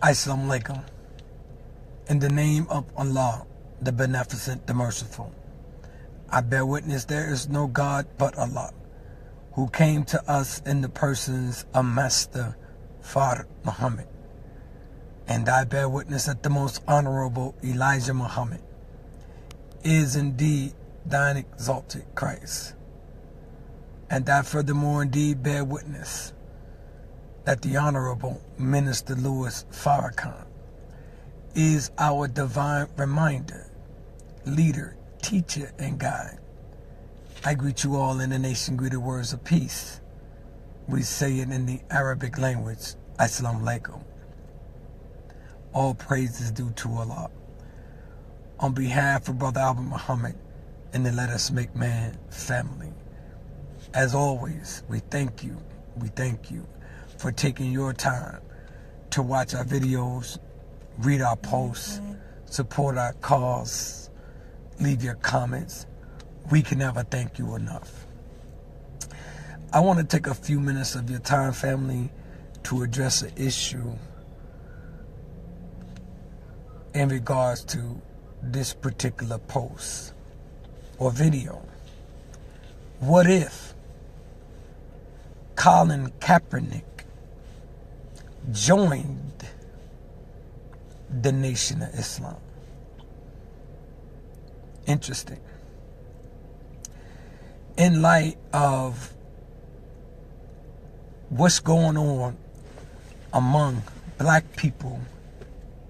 Assalamu alaikum. In the name of Allah, the Beneficent, the Merciful, I bear witness there is no God but Allah, who came to us in the persons of Master Fard Muhammad. And I bear witness that the most honorable Elijah Muhammad is indeed thine exalted Christ. And I furthermore indeed bear witness that the Honorable Minister Louis Farrakhan is our divine reminder, leader, teacher, and guide. I greet you all in the nation-greeted words of peace. We say it in the Arabic language, Assalamu alaikum. All praise is due to Allah. On behalf of Brother Albert Muhammad and the Let Us Make Man family, as always, we thank you for taking your time to watch our videos, read our posts, support our cause, leave your comments. We can never thank you enough. I want to take a few minutes of your time, family, to address an issue in regards to this particular post or video. What if Collin Kaepernick joined the Nation of Islam? Interesting. In light of what's going on among black people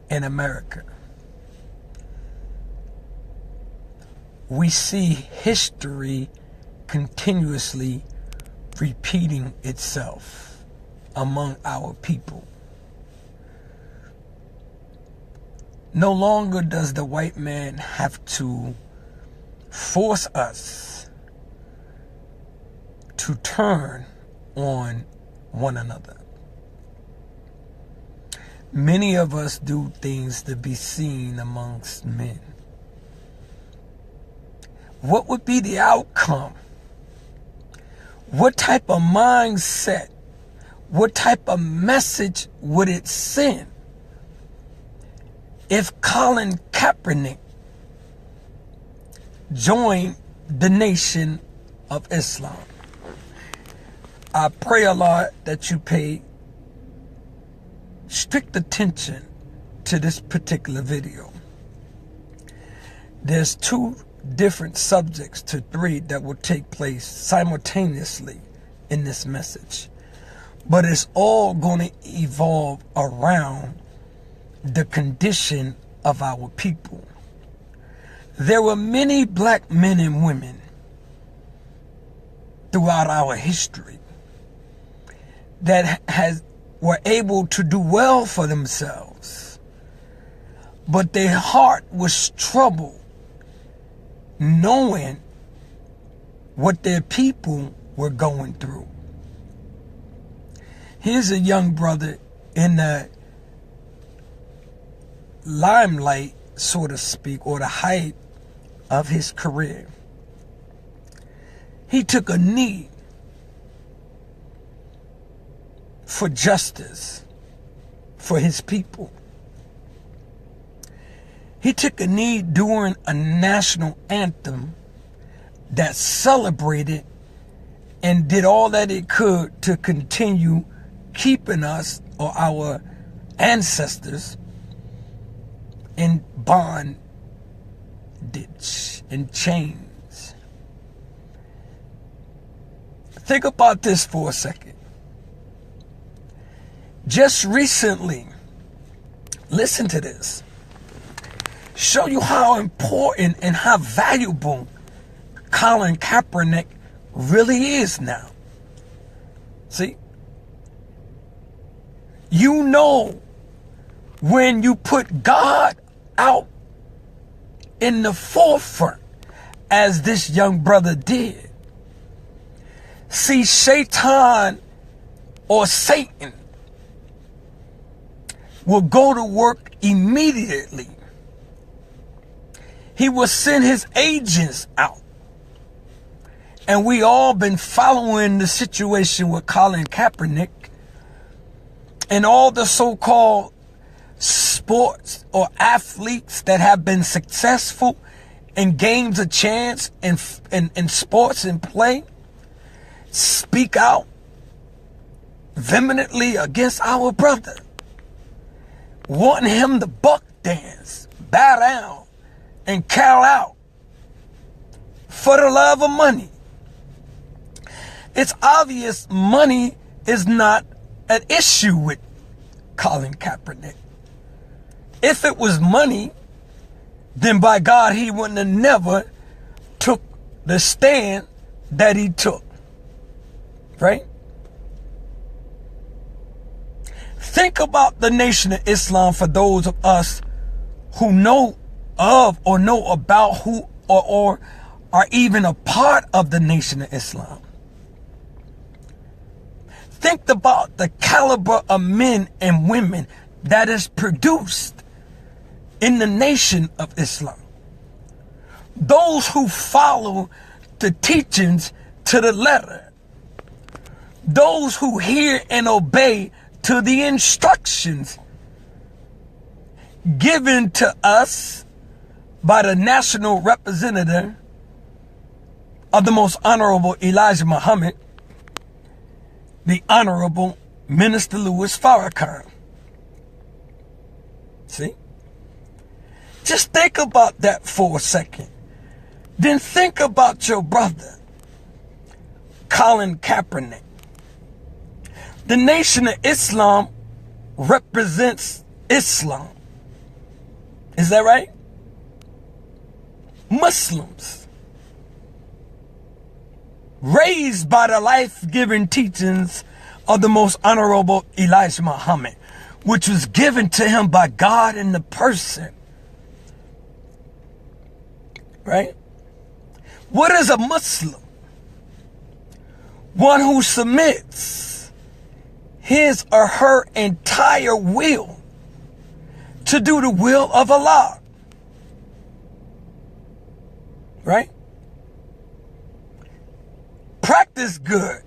in America, we see history continuously repeating itself among our people. No longer does the white man have to force us to turn on one another. Many of us do things to be seen amongst men. What would be the outcome? What type of mindset, what type of message would it send if Collin Kaepernick joined the Nation of Islam? I pray, Allah, that you pay strict attention to this particular video. There's two different subjects to three that will take place simultaneously in this message, but it's all going to evolve around the condition of our people. There were many black men and women throughout our history that were able to do well for themselves, but their heart was troubled knowing what their people were going through. Here's a young brother in the limelight, so to speak, or the height of his career. He took a knee for justice for his people. He took a knee during a national anthem that celebrated and did all that it could to continue keeping us, or our ancestors, in bondage, in chains. Think about this for a second. Just recently, listen to this, show you how important and how valuable Collin Kaepernick really is now. See? You know, when you put God out in the forefront, as this young brother did, see, Shaitan or Satan will go to work immediately. He will send his agents out. And we all been following the situation with Collin Kaepernick and all the so-called sports or athletes that have been successful and gained a chance in sports and play speak out vehemently against our brother, wanting him to buck dance, bow down, and cow out for the love of money. It's obvious money is not an issue with Collin Kaepernick. If it was money, then by God, he wouldn't have never took the stand that he took. Right? Think about the Nation of Islam for those of us who know of or know about who or are even a part of the Nation of Islam. Think about the caliber of men and women that is produced in the Nation of Islam. Those who follow the teachings to the letter. Those who hear and obey to the instructions given to us by the national representative of the Most Honorable Elijah Muhammad, the Honorable Minister Louis Farrakhan. See? Just think about that for a second. Then think about your brother, Collin Kaepernick. The Nation of Islam represents Islam. Is that right? Muslims. Raised by the life-giving teachings of the Most Honorable Elijah Muhammad, which was given to him by God in the person. Right? What is a Muslim? One who submits his or her entire will to do the will of Allah. Right? Practice good.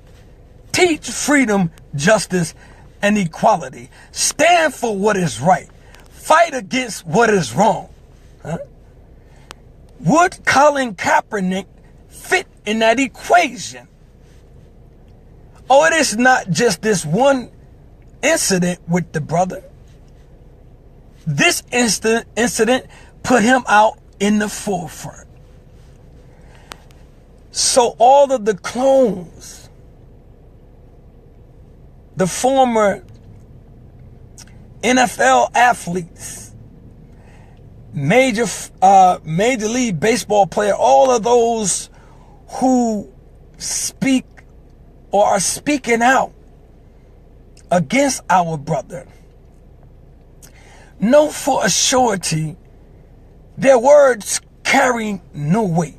Teach freedom, justice, and equality. Stand for what is right. Fight against what is wrong. Huh? Would Collin Kaepernick fit in that equation? Oh, it is not just this one incident with the brother. This incident put him out in the forefront. So all of the clones, the former NFL athletes, Major League Baseball player, all of those who speak or are speaking out against our brother, know for a surety their words carry no weight.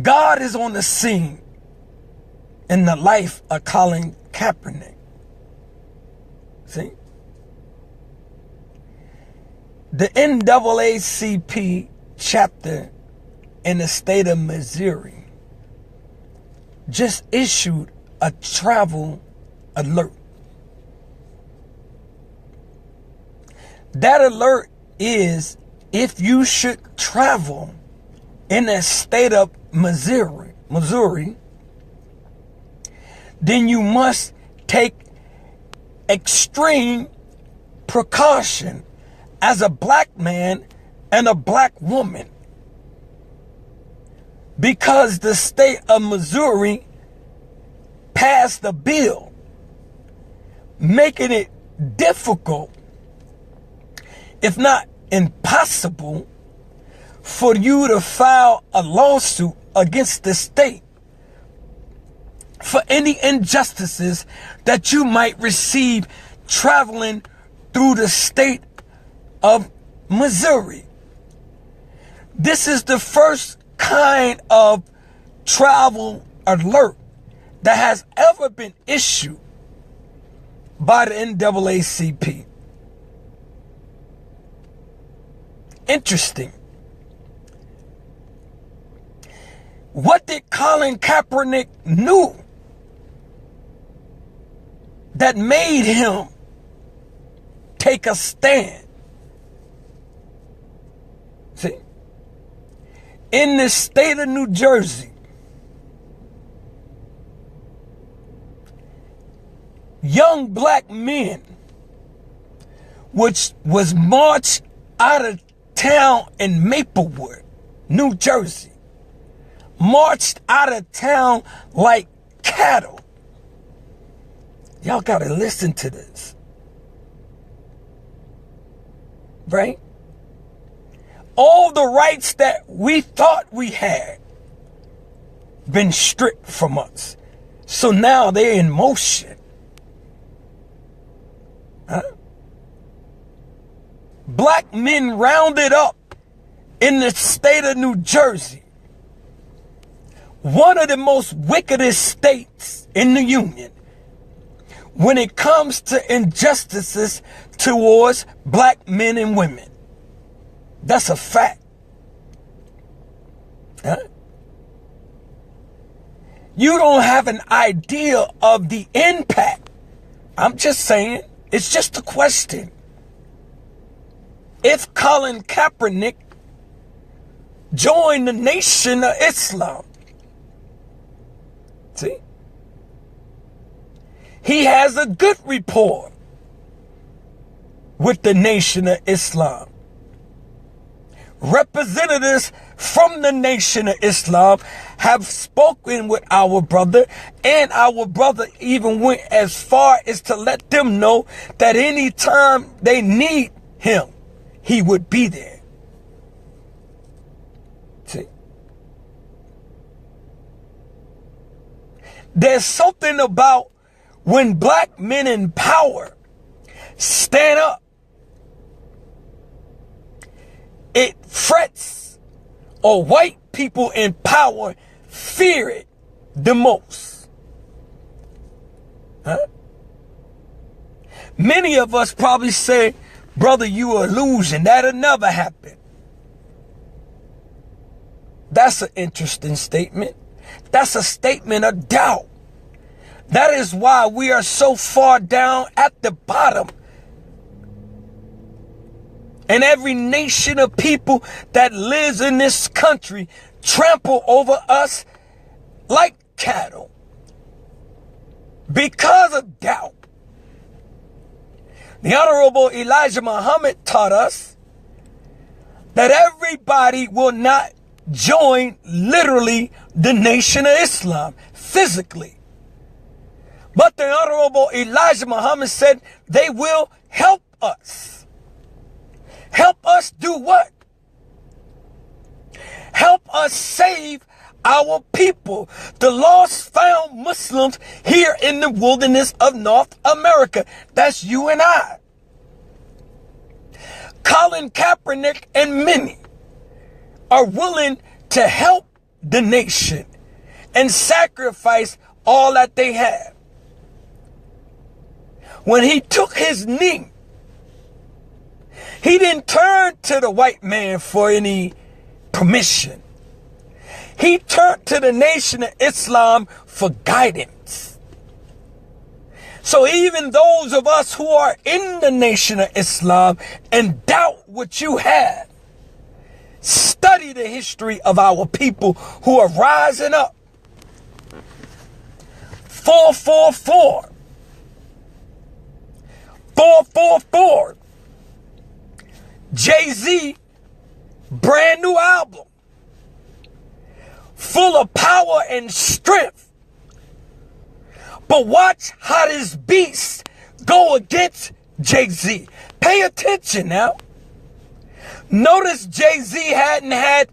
God is on the scene in the life of Collin Kaepernick. See? The NAACP chapter in the state of Missouri just issued a travel alert. That alert is if you should travel in the state of Missouri, then you must take extreme precaution as a black man and a black woman, because the state of Missouri passed a bill making it difficult, if not impossible, for you to file a lawsuit against the state for any injustices that you might receive traveling through the state of Missouri. This is the first kind of travel alert that has ever been issued by the NAACP. Interesting. What did Collin Kaepernick knew that made him take a stand. See? In the state of New Jersey, young black men, which was marched out of town in Maplewood, New Jersey, marched out of town like cattle. Y'all gotta listen to this. Right? All the rights that we thought we had been stripped from us. So now they're in motion. Huh? Black men rounded up in the state of New Jersey, one of the most wickedest states in the union when it comes to injustices towards black men and women. That's a fact. Huh? You don't have an idea of the impact. I'm just saying, it's just a question. If Collin Kaepernick joined the Nation of Islam, see, he has a good rapport with the Nation of Islam. Representatives from the Nation of Islam have spoken with our brother, and our brother even went as far as to let them know that anytime they need him, he would be there. See? There's something about when black men in power stand up, it frets, or white people in power fear it the most. Huh? Many of us probably say, brother, you are illusion. That'll never happen. That's an interesting statement. That's a statement of doubt. That is why we are so far down at the bottom. And every nation of people that lives in this country trample over us like cattle because of doubt. The Honorable Elijah Muhammad taught us that everybody will not join literally the Nation of Islam physically. But the Honorable Elijah Muhammad said they will help us. Help us do what? Help us save our people, the lost found Muslims here in the wilderness of North America. That's you and I. Collin Kaepernick and many are willing to help the nation and sacrifice all that they have. When he took his knee, he didn't turn to the white man for any permission. He turned to the Nation of Islam for guidance. So even those of us who are in the Nation of Islam and doubt what you have, study the history of our people who are rising up. 444. 444. Jay-Z, brand new album, full of power and strength. But watch how this beast go against Jay-Z. Pay attention now. Notice Jay-Z hadn't had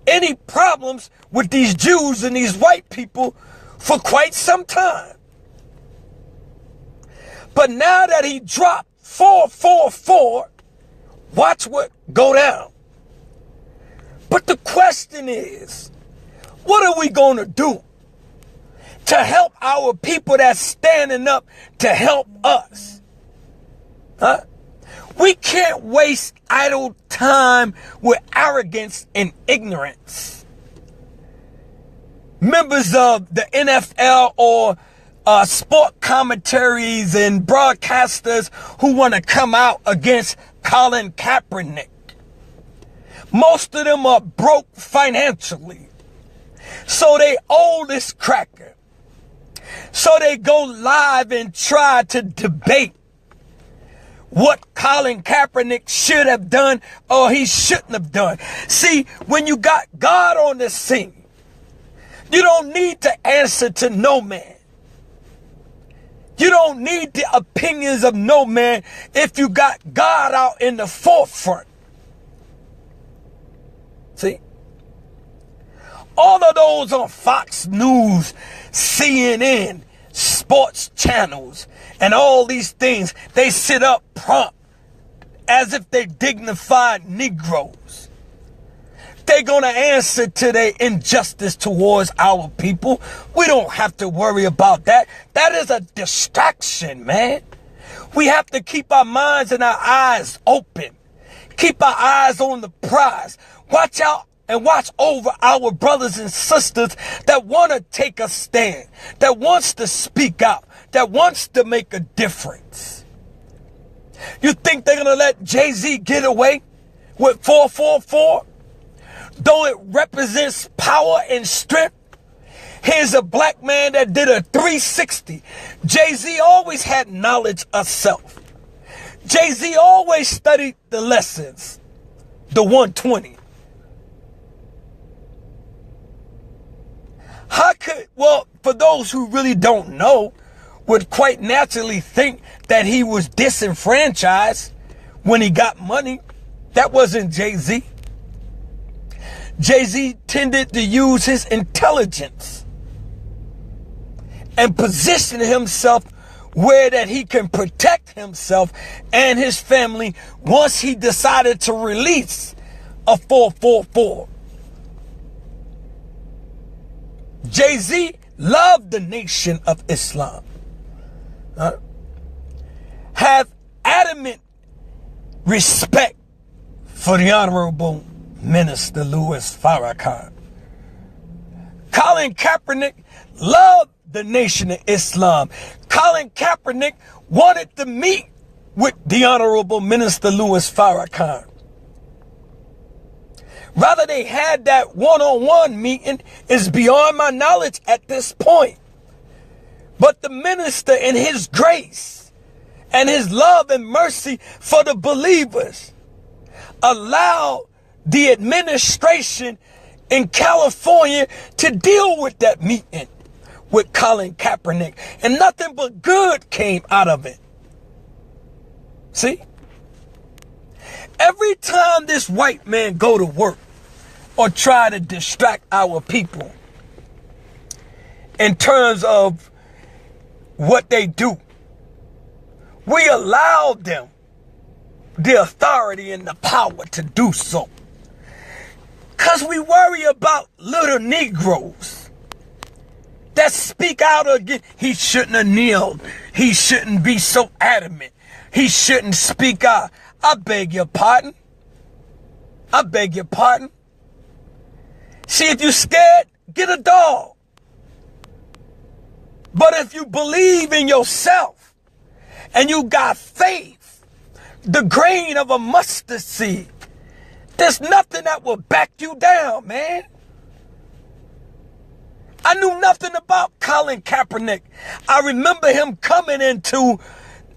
any problems with these Jews and these white people for quite some time. But now that he dropped 444, watch what go down. But the question is, what are we going to do to help our people that's standing up to help us? Huh? We can't waste idle time with arrogance and ignorance. Members of the NFL or sport commentaries and broadcasters who want to come out against Collin Kaepernick. Most of them are broke financially. So they owe this cracker. So they go live and try to debate what Collin Kaepernick should have done or he shouldn't have done. See, when you got God on the scene, you don't need to answer to no man. You don't need the opinions of no man if you got God out in the forefront. See? All of those on Fox News, CNN, sports channels, and all these things, they sit up prompt as if they dignified Negroes. They're going to answer to their injustice towards our people. We don't have to worry about that. That is a distraction, man. We have to keep our minds and our eyes open. Keep our eyes on the prize. Watch out and watch over our brothers and sisters that want to take a stand, that wants to speak out, that wants to make a difference. You think they're going to let Jay-Z get away with 444? Though it represents power and strength, here's a black man that did a 360. Jay-Z always had knowledge of self. Jay-Z always studied the lessons, the 120. Well, for those who really don't know, would quite naturally think that he was disenfranchised when he got money. That wasn't Jay-Z. Jay-Z tended to use his intelligence and position himself where that he can protect himself and his family once he decided to release a 444. Jay-Z loved the nation of Islam. Have adamant respect for the Honorable Minister Louis Farrakhan. Collin Kaepernick loved the nation of Islam. Collin Kaepernick wanted to meet with the Honorable Minister Louis Farrakhan. Rather they had that one-on-one meeting is beyond my knowledge at this point. But the minister in his grace and his love and mercy for the believers allowed the administration in California to deal with that meeting with Collin Kaepernick. And nothing but good came out of it. See? Every time this white man go to work or try to distract our people in terms of what they do, we allow them the authority and the power to do so. Because we worry about little Negroes that speak out again. He shouldn't have kneeled. He shouldn't be so adamant. He shouldn't speak out. I beg your pardon. I beg your pardon. See, if you're scared, get a dog. But if you believe in yourself and you got faith, the grain of a mustard seed, there's nothing that will back you down, man. I knew nothing about Collin Kaepernick. I remember him coming into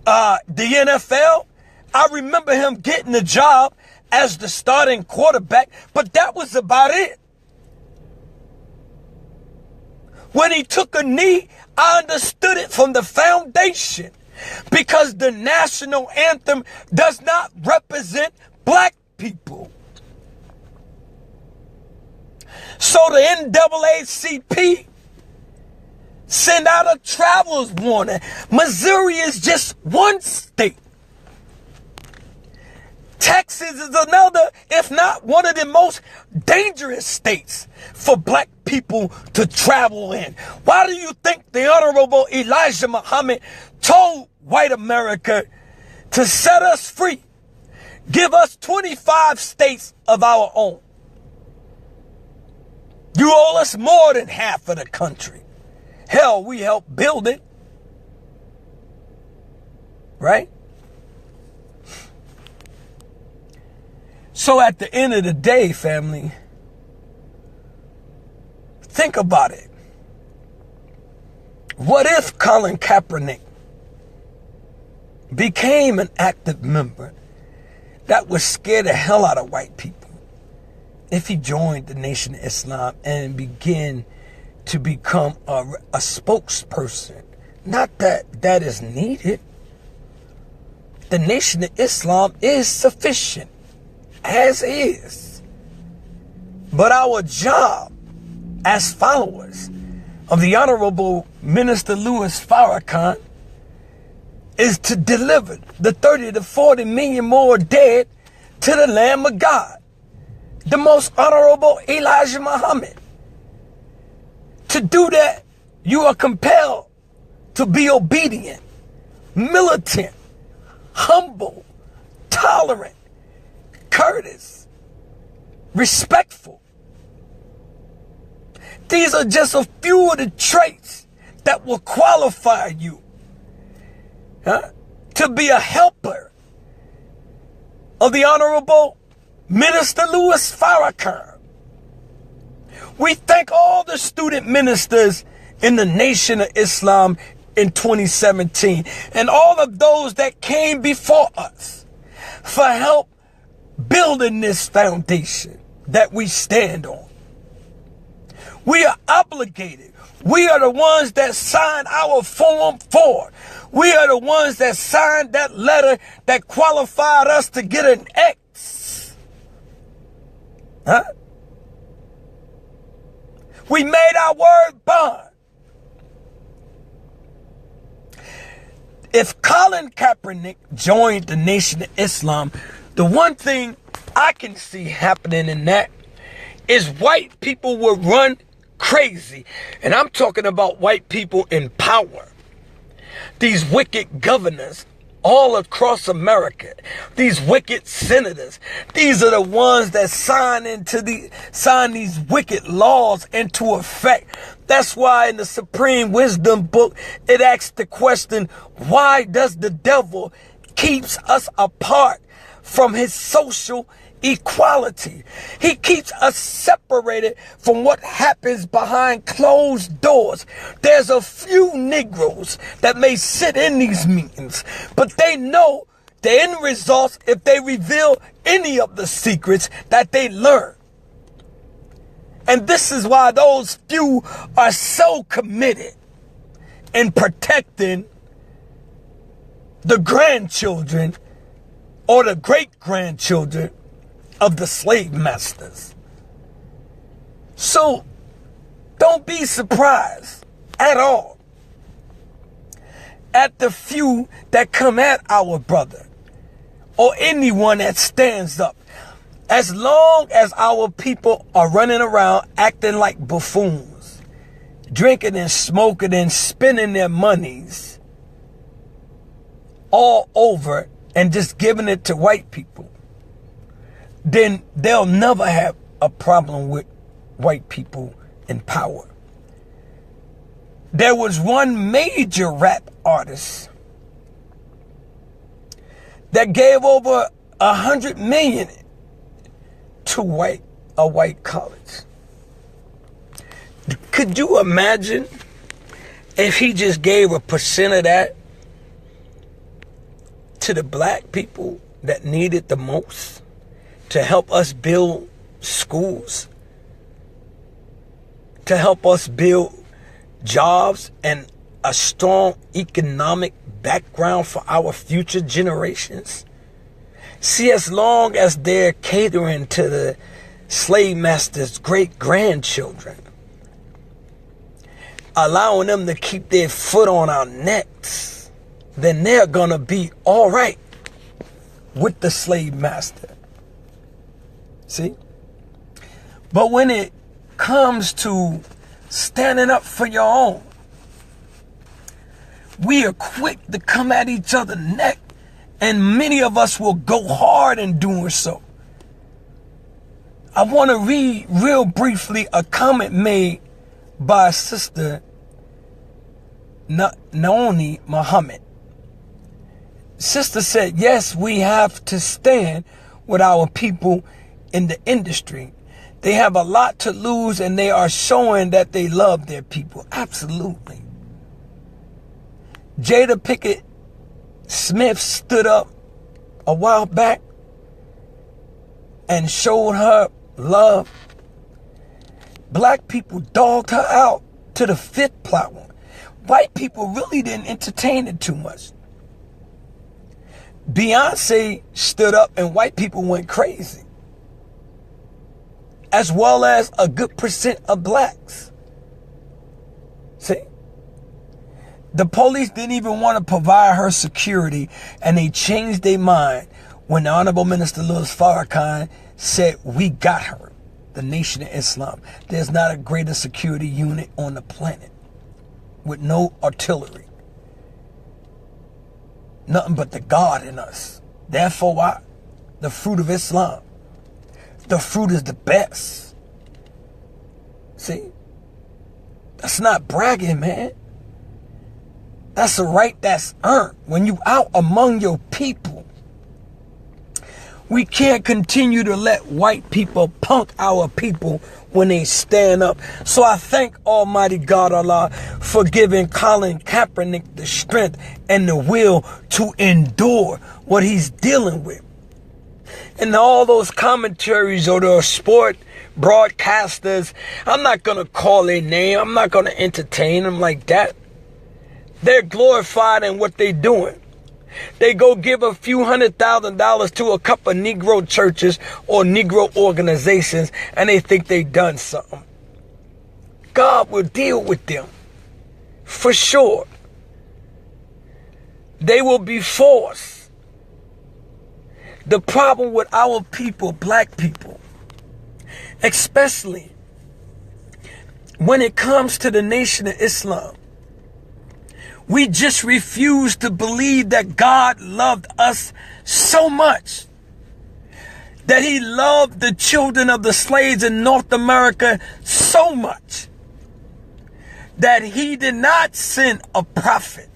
the NFL. I remember him getting the job as the starting quarterback, but that was about it. When he took a knee, I understood it from the foundation because the national anthem does not represent black people. So the NAACP send out a travelers warning. Missouri is just one state. Texas is another, if not one of the most dangerous states for black people to travel in. Why do you think the Honorable Elijah Muhammad told white America to set us free? Give us 25 states of our own. You owe us more than half of the country. Hell, we helped build it. right? So at the end of the day, family, think about it. What if Collin Kaepernick became an active member that would scare the hell out of white people if he joined the Nation of Islam and began to become a spokesperson? Not that that is needed. The Nation of Islam is sufficient as is. But our job as followers of the Honorable Minister Louis Farrakhan is to deliver the 30 to 40 million more dead to the Lamb of God, the most honorable Elijah Muhammad. To do that, you are compelled to be obedient, militant, humble, tolerant, courteous, respectful. These are just a few of the traits that will qualify you to be a helper of the Honorable Minister Louis Farrakhan. We thank all the student ministers in the Nation of Islam in 2017 and all of those that came before us for help building this foundation that we stand on. We are obligated. We are the ones that signed our Form 4. We are the ones that signed that letter that qualified us to get an X. We made our word bond. If Collin Kaepernick joined the Nation of Islam, the one thing I can see happening in that is white people will run crazy. And I'm talking about white people in power. These wicked governors all across America, these wicked senators, these are the ones that sign these wicked laws into effect. That's why in the Supreme Wisdom book, it asks the question, why does the devil keeps us apart from his social equality? He keeps us separated from what happens behind closed doors. There's a few Negroes that may sit in these meetings, but they know the end results if they reveal any of the secrets that they learn. And this is why those few are so committed in protecting the grandchildren or the great-grandchildren of the slave masters. So don't be surprised at all at the few that come at our brother or anyone that stands up. As long as our people are running around acting like buffoons, drinking and smoking and spending their monies all over and just giving it to white people, then they'll never have a problem with white people in power. There was one major rap artist that gave over $100 million to a white college. Could you imagine if he just gave a percent of that to the black people that need it the most, to help us build schools, to help us build jobs and a strong economic background for our future generations? See, as long as they're catering to the slave masters' great-grandchildren, allowing them to keep their foot on our necks, then they're gonna be all right with the slave master. See? But when it comes to standing up for your own, we are quick to come at each other's neck, and many of us will go hard in doing so. I want to read real briefly a comment made by Sister Naomi Muhammad. sister said, yes, we have to stand with our people in the industry. They have a lot to lose, and they are showing that they love their people. Absolutely. Jada Pinkett Smith stood up a while back and showed her love. Black people dogged her out to the 5th platform. White people really didn't entertain it too much. Beyonce stood up and white people went crazy, as well as a good percent of blacks. See? The police didn't even want to provide her security, and they changed their mind when the Honorable Minister Louis Farrakhan said, we got her, the Nation of Islam. There's not a greater security unit on the planet with no artillery. Nothing but the God in us. Therefore, why? The fruit of Islam. The fruit is the best. See? That's not bragging, man. That's a right that's earned when you out among your people. We can't continue to let white people punk our people when they stand up. So I thank Almighty God Allah for giving Collin Kaepernick the strength and the will to endure what he's dealing with. And all those commentaries or the sport broadcasters, I'm not going to call their name. I'm not going to entertain them like that. They're glorified in what they're doing. They go give a few $100,000 to a couple of Negro churches or Negro organizations, and they think they done something. God will deal with them, for sure. They will be forced. The problem with our people, black people, especially when it comes to the Nation of Islam, we just refuse to believe that God loved us so much, that he loved the children of the slaves in North America so much, that he did not send a prophet.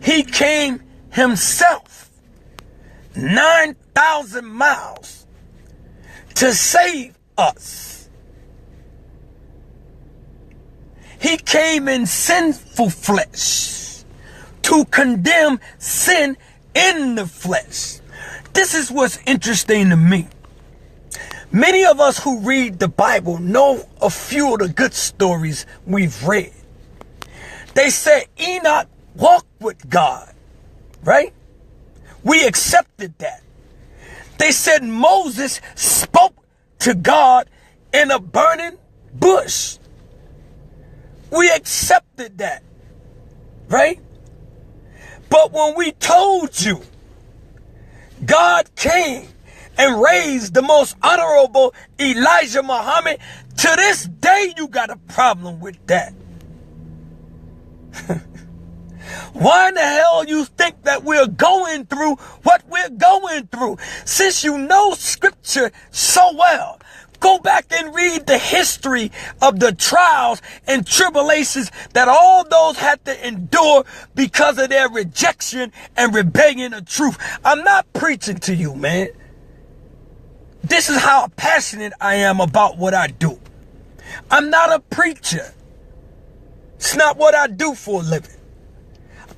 He came himself 9,000 miles to save us. He came in sinful flesh to condemn sin in the flesh. This is what's interesting to me. Many of us who read the Bible know a few of the good stories we've read. They said Enoch walked with God, right? We accepted that. They said Moses spoke to God in a burning bush. We accepted that, right? But when we told you God came and raised the most honorable Elijah Muhammad, to this day you got a problem with that. Why in the hell you think that we're going through what we're going through? Since you know scripture so well, go back and read the history of the trials and tribulations that all those had to endure because of their rejection and rebellion of truth. I'm not preaching to you, man. This is how passionate I am about what I do. I'm not a preacher. It's not what I do for a living.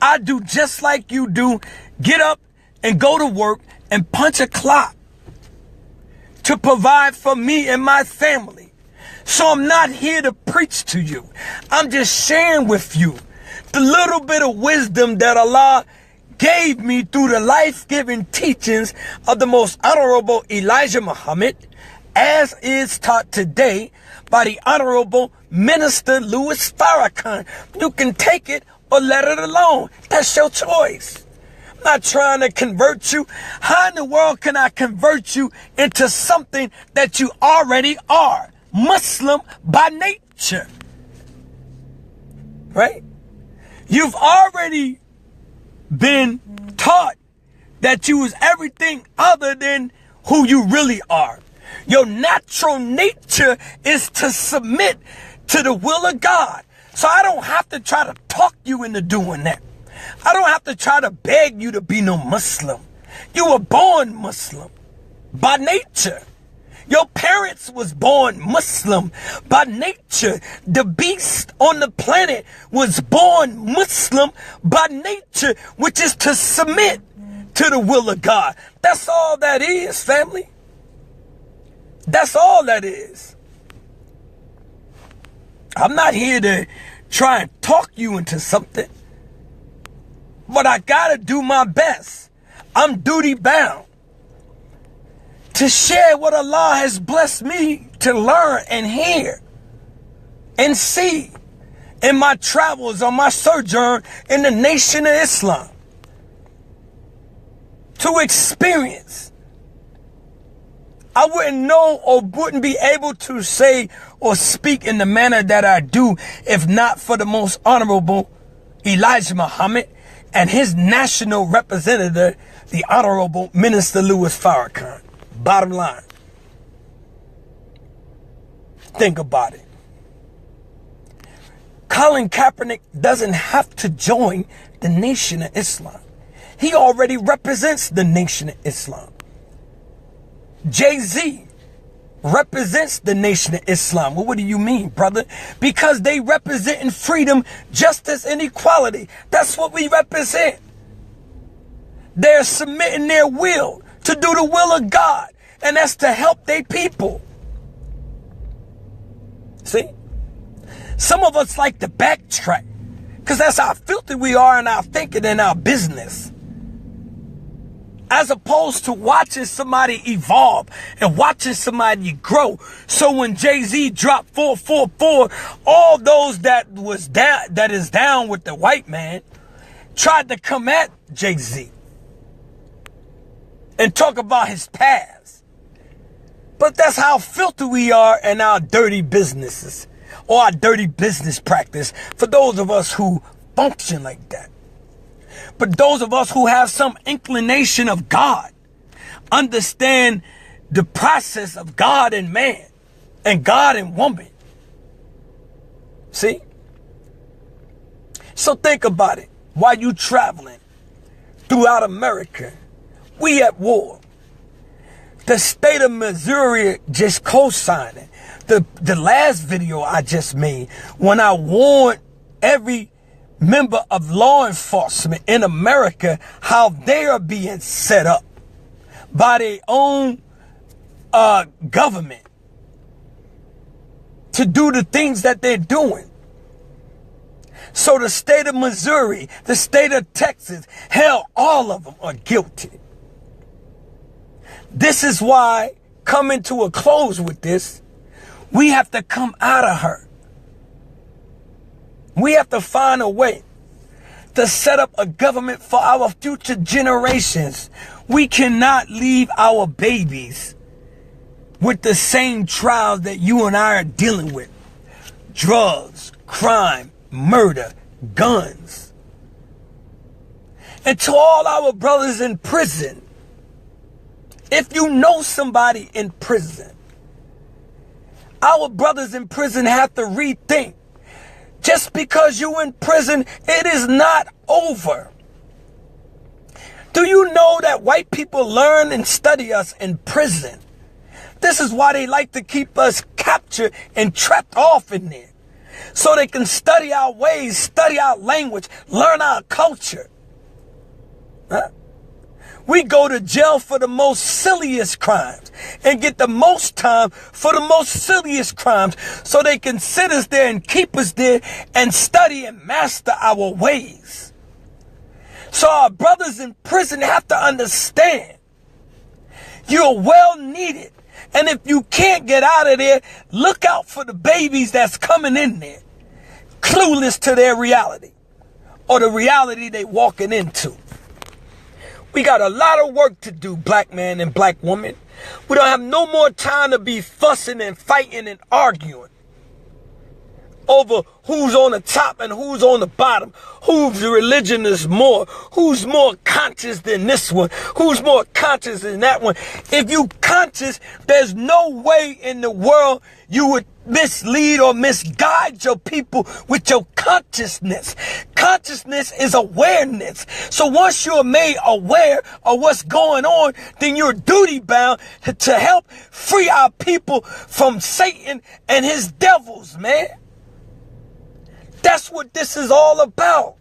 I do just like you do. Get up and go to work and punch a clock to provide for me and my family. So I'm not here to preach to you. I'm just sharing with you the little bit of wisdom that Allah gave me through the life-giving teachings of the most honorable Elijah Muhammad, as is taught today by the Honorable Minister Louis Farrakhan. You can take it or let it alone. That's your choice. I'm not trying to convert you. How in the world can I convert you into something that you already are? Muslim by nature. Right? You've already been taught that you was everything other than who you really are. Your natural nature is to submit to the will of God. So I don't have to try to talk you into doing that. I don't have to try to beg you to be no Muslim. You were born Muslim by nature. Your parents was born Muslim by nature. The beast on the planet was born Muslim by nature, which is to submit to the will of God. That's all that is, family. That's all that is. I'm not here to try and talk you into something, but I gotta do my best. I'm duty bound to share what Allah has blessed me to learn and hear and see in my travels, on my sojourn in the Nation of Islam. To experience. I wouldn't know or wouldn't be able to say or speak in the manner that I do if not for the most honorable Elijah Muhammad and his national representative, the Honorable Minister Louis Farrakhan. Bottom line. Think about it. Collin Kaepernick doesn't have to join the Nation of Islam. He already represents the Nation of Islam. Jay-Z represents the Nation of Islam. Well, what do you mean, brother? Because they represent freedom, justice, and equality. That's what we represent. They're submitting their will to do the will of God, and that's to help their people. See? Some of us like to backtrack because that's how filthy we are in our thinking and our business. As opposed to watching somebody evolve and watching somebody grow. So when Jay-Z dropped 444, all those that is down with the white man tried to come at Jay-Z and talk about his past. But that's how filthy we are in our dirty businesses or our dirty business practice for those of us who function like that. But those of us who have some inclination of God understand the process of God and man and God and woman. See? So think about it. While you traveling throughout America, we at war. The state of Missouri just co-signing. The last video I just made when I warned every member of law enforcement in America how they are being set up by their own government to do the things that they're doing. So the state of Missouri, the state of Texas, hell, all of them are guilty. This is why, coming to a close with this, we have to come out of her. We have to find a way to set up a government for our future generations. We cannot leave our babies with the same trials that you and I are dealing with. Drugs, crime, murder, guns. And to all our brothers in prison, if you know somebody in prison, our brothers in prison have to rethink. Just because you're in prison, it is not over. Do you know that white people learn and study us in prison? This is why they like to keep us captured and trapped off in there. So they can study our ways, study our language, learn our culture. Huh? We go to jail for the most silliest crimes and get the most time for the most silliest crimes so they can sit us there and keep us there and study and master our ways. So our brothers in prison have to understand you're well needed. And if you can't get out of there, look out for the babies that's coming in there, clueless to their reality or the reality they walking into. We got a lot of work to do, black man and black woman. We don't have no more time to be fussing and fighting and arguing over who's on the top and who's on the bottom, whose religion is more, who's more conscious than this one, who's more conscious than that one. If you conscious, there's no way in the world you would mislead or misguide your people with your consciousness. Consciousness is awareness. So once you're made aware of what's going on, then you're duty bound to help free our people from Satan and his devils, man. That's what this is all about.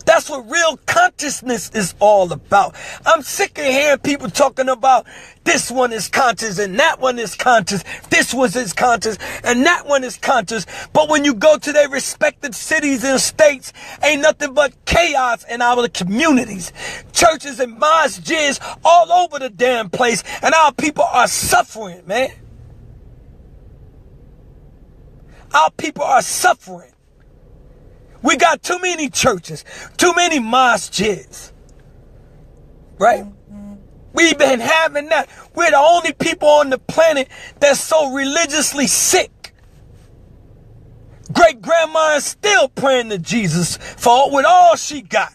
That's what real consciousness is all about. I'm sick of hearing people talking about this one is conscious and that one is conscious. This one is conscious and that one is conscious. But when you go to their respective cities and states, ain't nothing but chaos in our communities. Churches and masjids all over the damn place, and our people are suffering, man. Our people are suffering. We got too many churches, too many masjids, right? We've been having that. We're the only people on the planet that's so religiously sick. Great grandma is still praying to Jesus for with all she got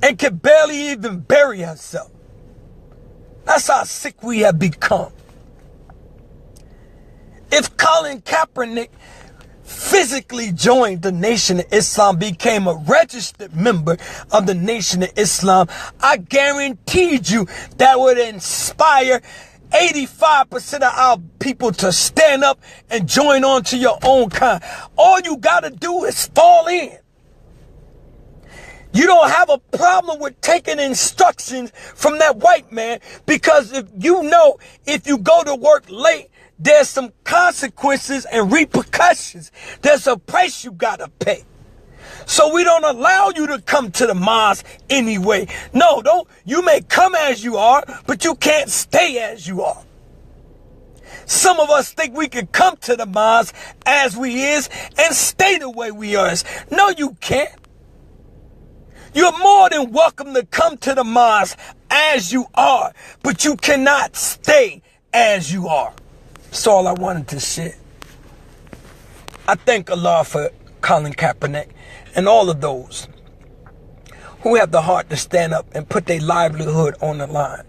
and can barely even bury herself. That's how sick we have become. If Collin Kaepernick physically joined the Nation of Islam, became a registered member of the Nation of Islam, I guaranteed you that would inspire 85% of our people to stand up and join on to your own kind. All you got to do is fall in. You don't have a problem with taking instructions from that white man, because if you know, if you go to work late, there's some consequences and repercussions. There's a price you gotta pay. So we don't allow you to come to the mosque anyway. No, don't. You may come as you are, but you can't stay as you are. Some of us think we can come to the mosque as we is and stay the way we are. No, you can't. You're more than welcome to come to the mosque as you are, but you cannot stay as you are. That's all I wanted to share. I thank Allah for Collin Kaepernick and all of those who have the heart to stand up and put their livelihood on the line.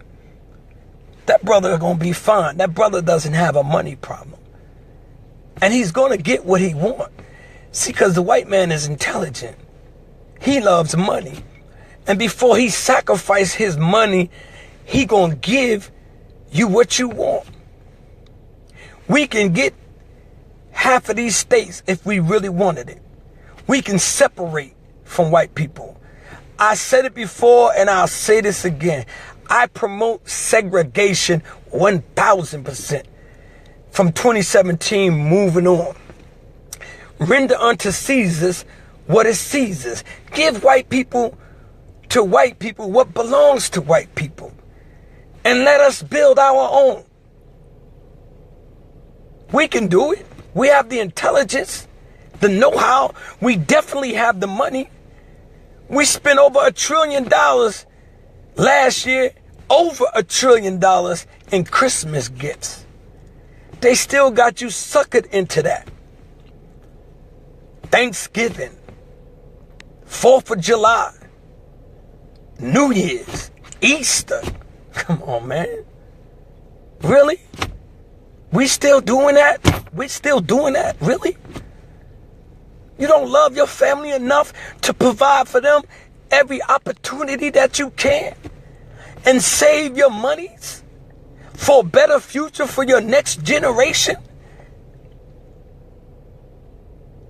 That brother is going to be fine. That brother doesn't have a money problem. And he's going to get what he wants. See, because the white man is intelligent. He loves money. And before he sacrifices his money, he going to give you what you want. We can get half of these states if we really wanted it. We can separate from white people. I said it before and I'll say this again. I promote segregation 1,000% from 2017 moving on. Render unto Caesar's what is Caesar's. Give white people to white people what belongs to white people. And let us build our own. We can do it. We have the intelligence, the know-how. We definitely have the money. We spent over $1 trillion last year, over $1 trillion in Christmas gifts. They still got you suckered into that. Thanksgiving, 4th of July, New Year's, Easter. Come on, man. Really? We still doing that? We still doing that? Really? You don't love your family enough to provide for them every opportunity that you can and save your monies for a better future for your next generation?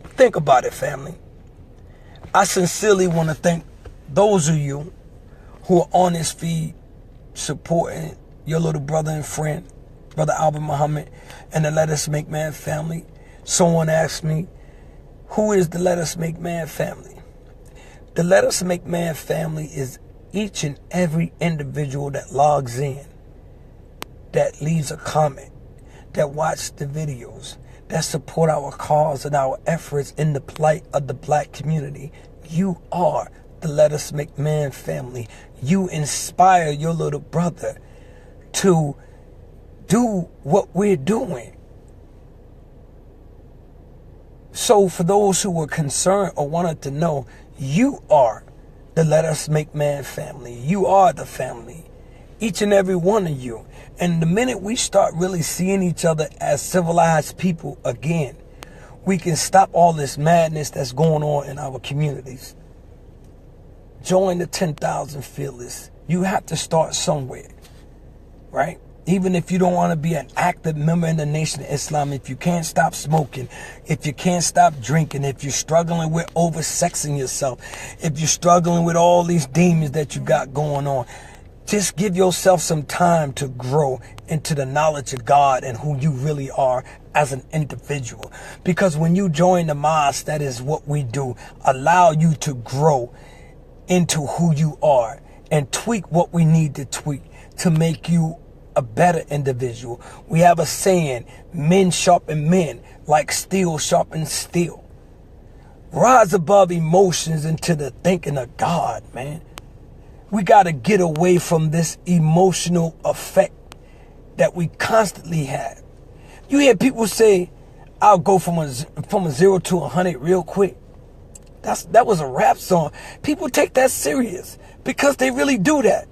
Think about it, family. I sincerely want to thank those of you who are on this feed supporting your little brother and friend, Brother Albert Muhammad, and the Let Us Make Man family. Someone asked me, who is the Let Us Make Man family? The Let Us Make Man family is each and every individual that logs in, that leaves a comment, that watches the videos, that support our cause and our efforts in the plight of the black community. You are the Let Us Make Man family. You inspire your little brother to do what we're doing. So for those who were concerned or wanted to know, you are the Let Us Make Man family. You are the family. Each and every one of you. And the minute we start really seeing each other as civilized people again, we can stop all this madness that's going on in our communities. Join the 10,000 Fearless. You have to start somewhere, right? Even if you don't want to be an active member in the Nation of Islam, if you can't stop smoking, if you can't stop drinking, if you're struggling with oversexing yourself, if you're struggling with all these demons that you got going on, just give yourself some time to grow into the knowledge of God and who you really are as an individual. Because when you join the mosque, that is what we do. Allow you to grow into who you are and tweak what we need to tweak to make you a better individual. We have a saying, men sharpen men like steel sharpens steel. Rise above emotions into the thinking of God, man. We got to get away from this emotional effect that we constantly have. You hear people say, I'll go from a 0 to 100 real quick. That was a rap song. People take that serious because they really do that.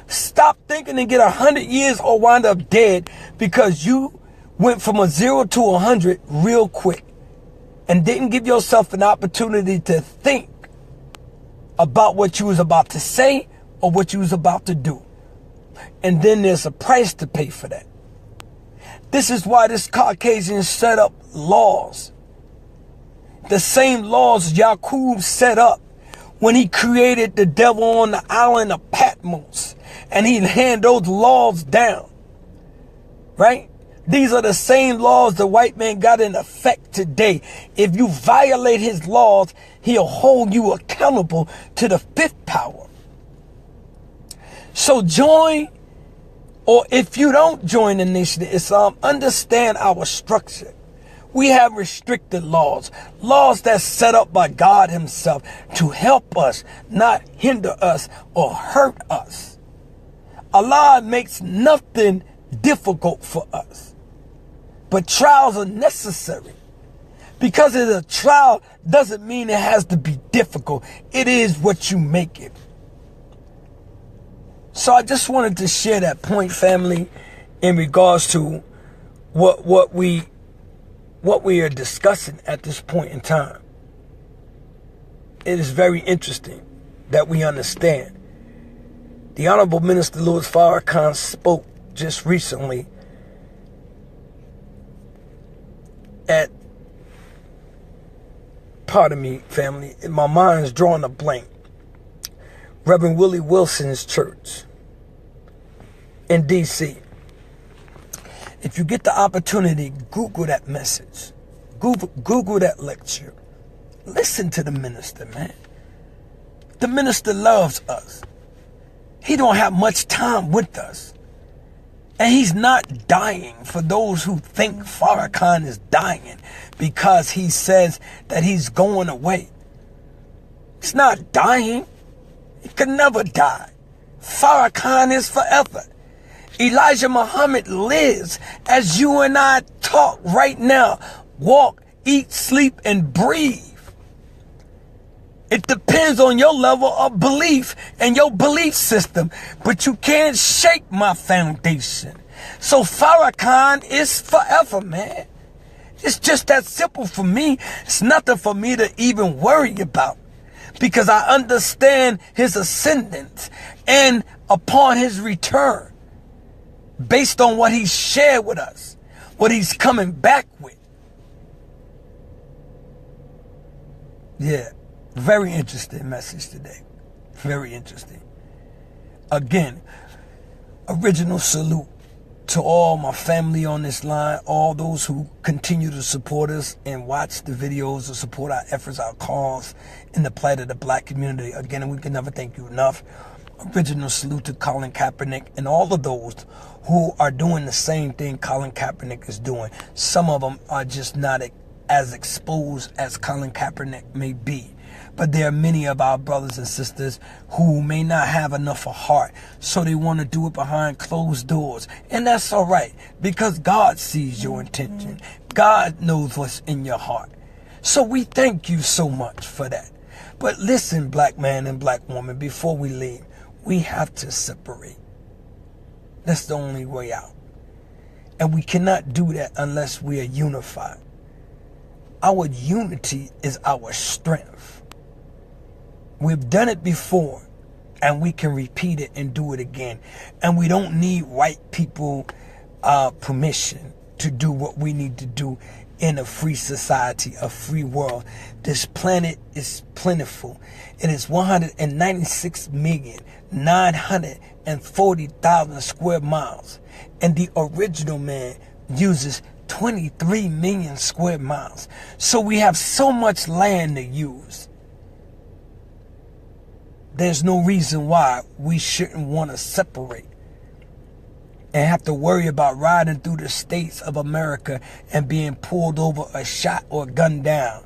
Stop thinking and get 100 years or wind up dead because you went from a 0 to 100 real quick and didn't give yourself an opportunity to think about what you was about to say or what you was about to do. And then there's a price to pay for that. This is why this Caucasian set up laws. The same laws Yaqub set up when he created the devil on the island of Patmos. And he handed those laws down. Right? These are the same laws the white man got in effect today. If you violate his laws, he'll hold you accountable to the fifth power. So join, or if you don't join the Nation of Islam, understand our structure. We have restricted laws, laws that's set up by God himself to help us, not hinder us or hurt us. Allah makes nothing difficult for us. But trials are necessary. Because it's a trial doesn't mean it has to be difficult. It is what you make it. So I just wanted to share that point, family, in regards to what we are discussing at this point in time. It is very interesting that we understand. The Honorable Minister Louis Farrakhan spoke just recently at, pardon me, family, my mind's drawing a blank, Reverend Willie Wilson's church in D.C. If you get the opportunity, Google that message. Google that lecture. Listen to the minister, man. The minister loves us. He don't have much time with us. And he's not dying, for those who think Farrakhan is dying because he says that he's going away. He's not dying. He could never die. Farrakhan is forever. Elijah Muhammad lives as you and I talk right now. Walk, eat, sleep, and breathe. It depends on your level of belief and your belief system. But you can't shake my foundation. So Farrakhan is forever, man. It's just that simple for me. It's nothing for me to even worry about. Because I understand his ascendance and upon his return. Based on what he's shared with us. What he's coming back with. Yeah. Very interesting message today. Very interesting. Again, original salute to all my family on this line, all those who continue to support us and watch the videos or support our efforts, our cause in the plight of the black community. Again, we can never thank you enough. Original salute to Collin Kaepernick and all of those who are doing the same thing Collin Kaepernick is doing. Some of them are just not as exposed as Collin Kaepernick may be. But there are many of our brothers and sisters who may not have enough of heart, so they want to do it behind closed doors. And that's all right, because God sees your intention. God knows what's in your heart. So we thank you so much for that. But listen, black man and black woman, before we leave, we have to separate. That's the only way out. And we cannot do that unless we are unified. Our unity is our strength. We've done it before, and we can repeat it and do it again. And we don't need white people permission to do what we need to do in a free society, a free world. This planet is plentiful. It is 196,940,000 square miles. And the original man uses 23 million square miles. So we have so much land to use. There's no reason why we shouldn't want to separate and have to worry about riding through the states of America and being pulled over or shot or gunned down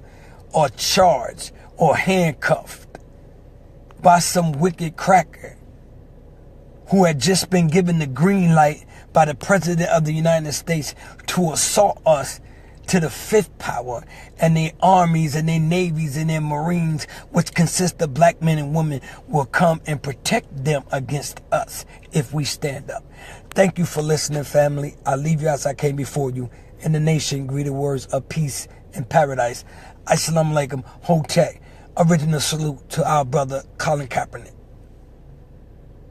or charged or handcuffed by some wicked cracker who had just been given the green light by the President of the United States to assault us to the fifth power, and their armies and their navies and their marines, which consist of black men and women, will come and protect them against us if we stand up. Thank you for listening, family. I leave you as I came before you. In the nation, greeted words of peace and paradise. Assalamu alaikum, Hotep. Original salute to our brother, Collin Kaepernick.